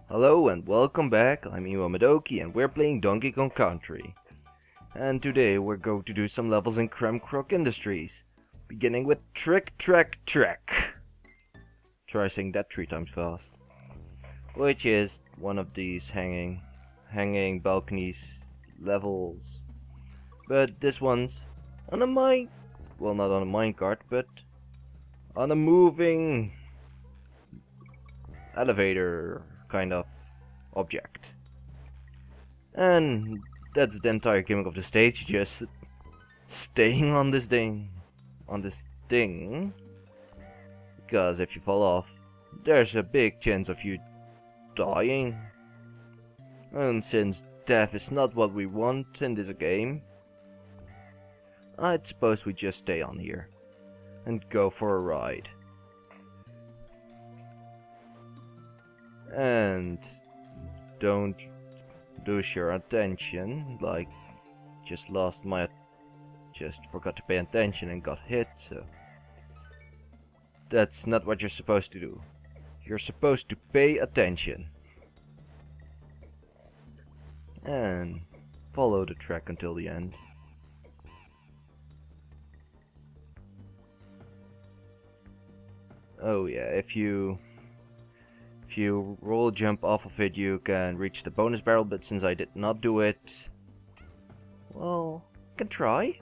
Hello and welcome back, I'm Iwamodoki and we're playing Donkey Kong Country. And today we're going to do some levels in Creme Croc Industries. Beginning with Trick Track Track. Try saying that 3 times fast. Which is one of these hanging balconies levels. But this one's on a well, not on a minecart, but on a moving elevator kind of object. And that's the entire gimmick of the stage, just staying on this thing. Because if you fall off, there's a big chance of you dying. And since death is not what we want in this game, I'd suppose we just stay on here and go for a ride. And don't lose your attention, like just forgot to pay attention and got hit, so that's not what you're supposed to do. You're supposed to pay attention and follow the track until the end. Oh yeah, if you roll jump off of it, you can reach the bonus barrel, but since I did not do it, well, I can try.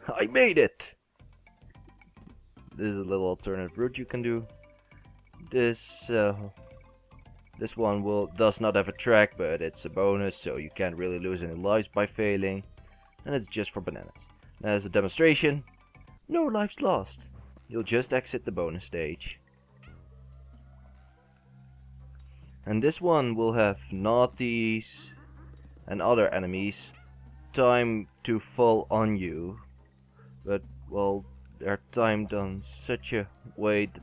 I made it! This is a little alternative route you can do. This one does not have a track, but it's a bonus, so you can't really lose any lives by failing. And it's just for bananas. As a demonstration, no lives lost. You'll just exit the bonus stage. And this one will have naughties and other enemies timed to fall on you. But, well, they're timed on such a way that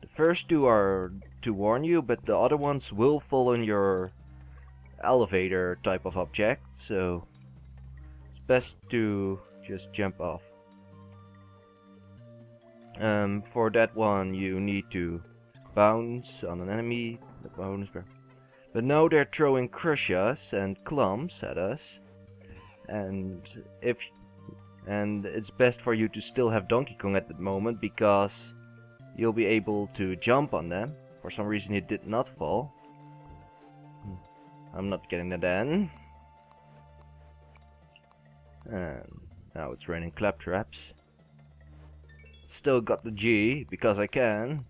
the first 2 are to warn you, but the other ones will fall on your elevator type of object, so it's best to just jump off. For that one you need to bounce on an enemy, the bonus barrel. But now they're throwing crushers and clumps at us, and it's best for you to still have Donkey Kong at the moment, because you'll be able to jump on them. For some reason he did not fall. I'm not getting that in. And now it's raining claptraps. Still got the G, because I can.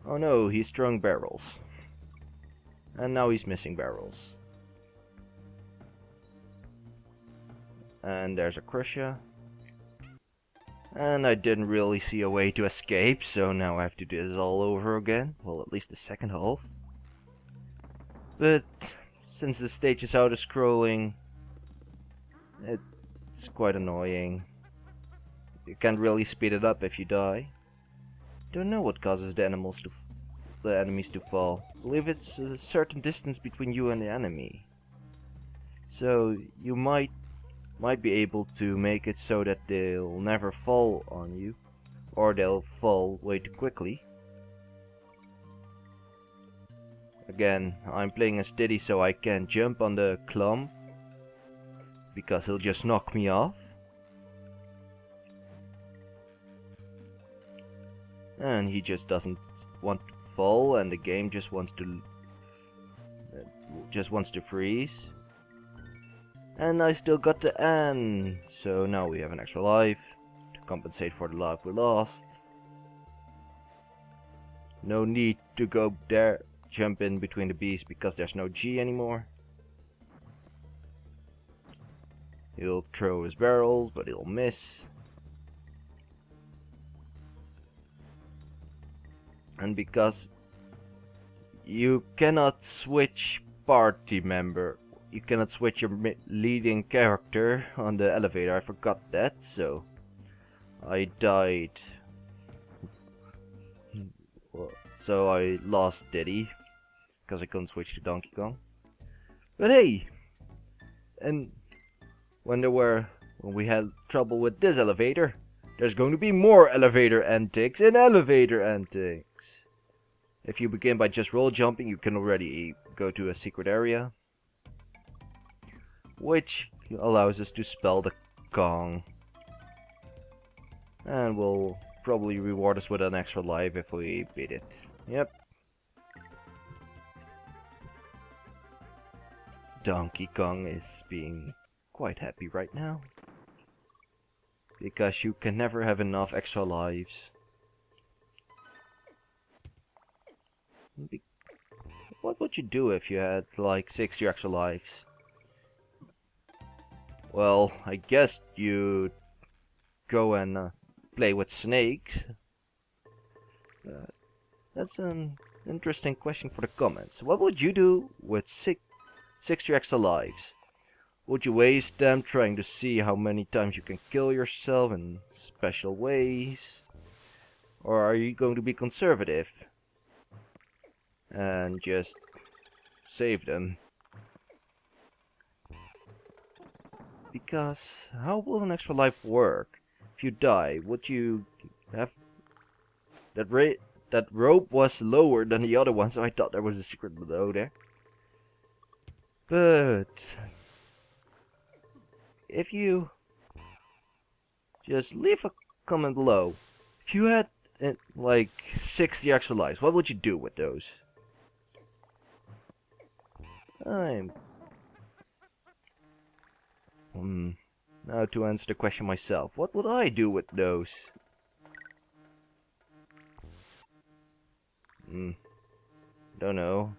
Oh no, he's throwing barrels. And now he's missing barrels. And there's a crusher. And I didn't really see a way to escape, so now I have to do this all over again. Well, at least the second half. But since the stage is auto-scrolling, it's quite annoying. You can't really speed it up if you die. Don't know what causes the enemies to fall. I believe it's a certain distance between you and the enemy. So you might be able to make it so that they'll never fall on you, or they'll fall way too quickly. Again, I'm playing as Diddy, so I can't jump on the clump because he'll just knock me off. And he just doesn't want to fall, and the game just wants to freeze. And I still got the N, so now we have an extra life to compensate for the life we lost. No need to go there, jump in between the bees, because there's no G anymore. He'll throw his barrels, but he'll miss. And because you cannot switch party member, you cannot switch your leading character on the elevator. I forgot that, so I died. So I lost Diddy because I couldn't switch to Donkey Kong. But hey, and when we had trouble with this elevator, there's going to be more elevator antics and elevator antics. If you begin by just roll jumping, you can already go to a secret area, which allows us to spell the Kong. And will probably reward us with an extra life if we beat it. Yep. Donkey Kong is being quite happy right now, because you can never have enough extra lives. What would you do if you had like 60 extra lives? Well, I guess you'd go and play with snakes. That's an interesting question for the comments. What would you do with 60 extra lives? Would you waste them trying to see how many times you can kill yourself in special ways? Or are you going to be conservative and just save them? Because how will an extra life work? If you die, would you have that rope was lower than the other one, so I thought there was a secret below there. But if you just leave a comment below, if you had like 60 extra lives, what would you do with those? Now to answer the question myself, what would I do with those? Don't know.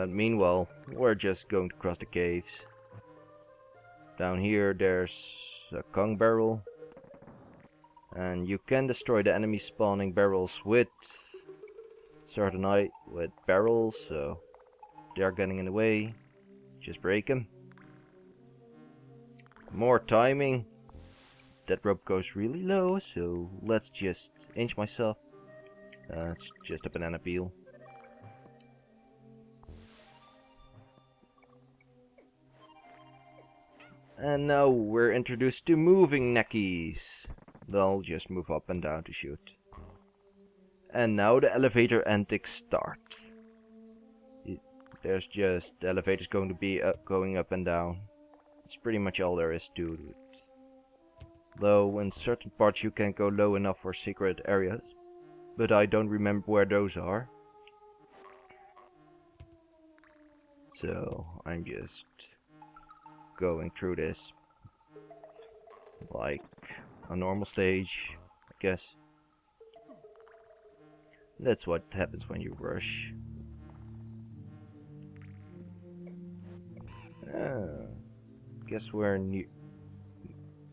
Meanwhile, we're just going to cross the caves. Down here there's a Kong barrel. And you can destroy the enemy spawning barrels with with barrels, so they are getting in the way. Just break them. More timing. That rope goes really low, so let's just inch myself. It's just a banana peel. And now we're introduced to moving neckies. They'll just move up and down to shoot. And now the elevator antics start. There's just the elevators going to be going up and down. It's pretty much all there is to it. Though in certain parts you can't go low enough for secret areas. But I don't remember where those are. So I'm just going through this like a normal stage, I guess. That's what happens when you rush. Guess we're near.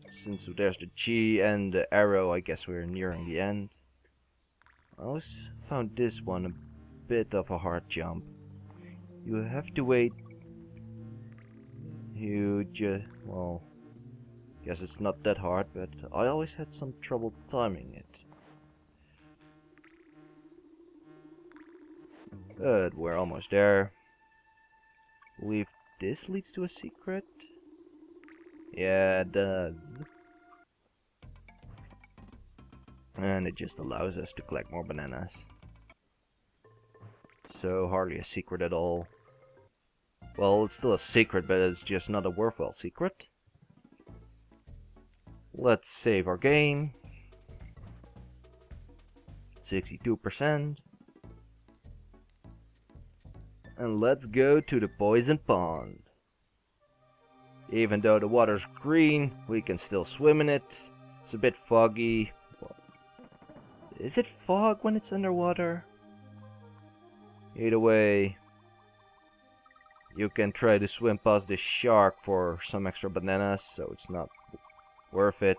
Since there's the G and the arrow, I guess we're nearing the end. I always found this one a bit of a hard jump. You have to wait. Well, guess it's not that hard, but I always had some trouble timing it. But we're almost there. I believe this leads to a secret. Yeah, it does. And it just allows us to collect more bananas. So hardly a secret at all. Well, it's still a secret, but it's just not a worthwhile secret. Let's save our game. 62%. And let's go to the poison pond. Even though the water's green, we can still swim in it. It's a bit foggy. Is it fog when it's underwater? Either way, you can try to swim past this shark for some extra bananas, so it's not worth it.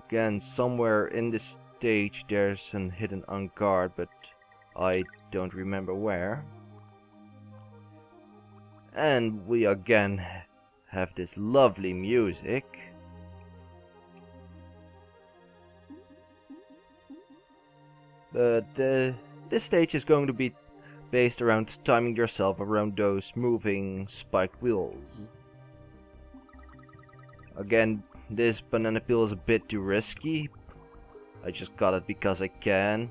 Again, somewhere in this stage there's an hidden on guard, but I don't remember where. And we again have this lovely music. But this stage is going to be based around timing yourself around those moving spiked wheels. Again, this banana peel is a bit too risky. I just got it because I can.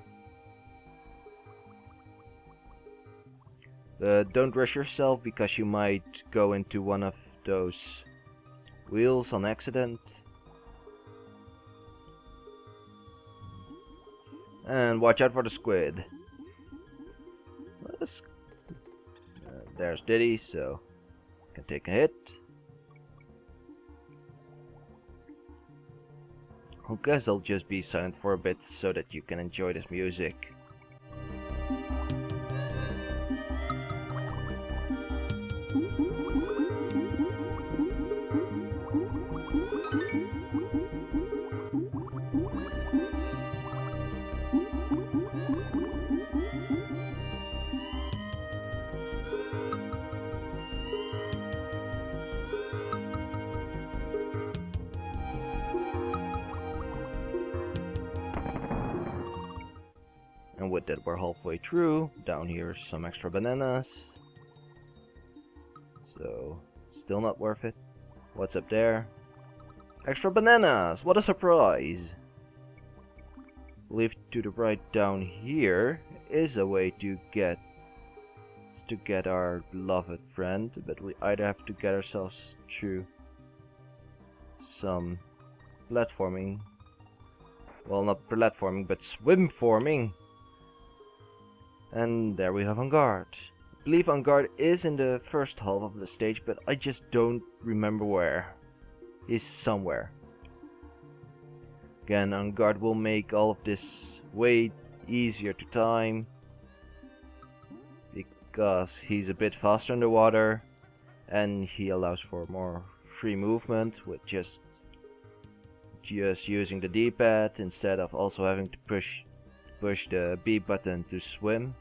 Don't rush yourself because you might go into one of those wheels on accident. And watch out for the squid. There's Diddy, so can take a hit. I guess I'll just be silent for a bit so that you can enjoy this music. And with that, we're halfway through. Down here, some extra bananas. So, still not worth it. What's up there? Extra bananas! What a surprise! I believe to the right down here is a way to get our beloved friend, but we either have to get ourselves through some platforming. Well, not platforming, but swim-forming. And there we have On Guard. I believe On Guard is in the first half of the stage, but I just don't remember where. He's somewhere. Again, On Guard will make all of this way easier to time, because he's a bit faster in the water, and he allows for more free movement with just using the D-pad instead of also having to push the B button to swim.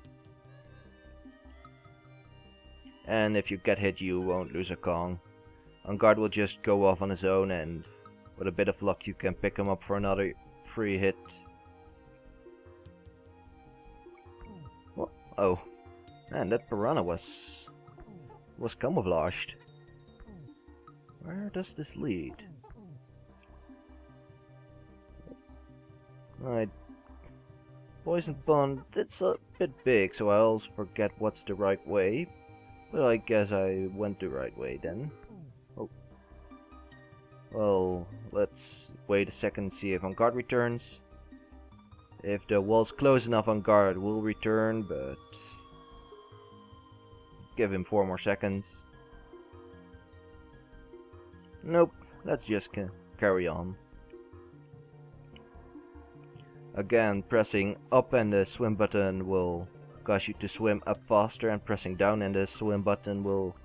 And if you get hit, you won't lose a Kong. On Guard will just go off on his own, and with a bit of luck you can pick him up for another free hit. Oh, man, that piranha was camouflaged. Where does this lead? Right. Poison pond, it's a bit big, so I always forget what's the right way. But I guess I went the right way then. Oh. Well, let's wait a second and see if On Guard returns. If the wall's close enough, On Guard will return, but give him 4 more seconds. Nope, let's just carry on. Again, pressing up and the swim button will cause you to swim up faster, and pressing down and the swim button will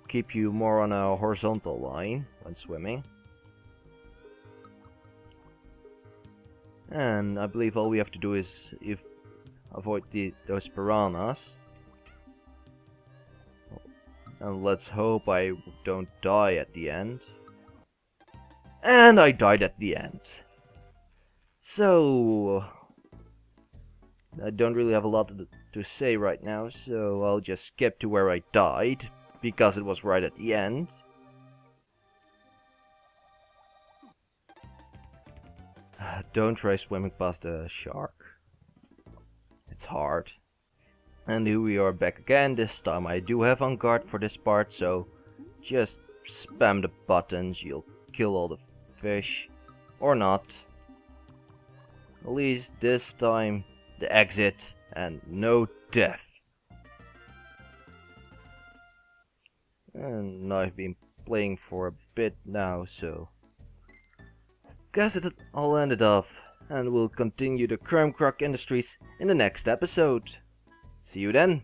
keep you more on a horizontal line when swimming. And I believe all we have to do is avoid those piranhas. And let's hope I don't die at the end. And I died at the end. So I don't really have a lot to say right now, so I'll just skip to where I died, because it was right at the end. Don't try swimming past a shark. It's hard. And here we are back again. This time I do have On Guard for this part, so just spam the buttons, you'll kill all the fish. Or not. At least this time the exit and no death. And I've been playing for a bit now, so guess it all ended off, and we'll continue the Crumb Croc Industries in the next episode. See you then.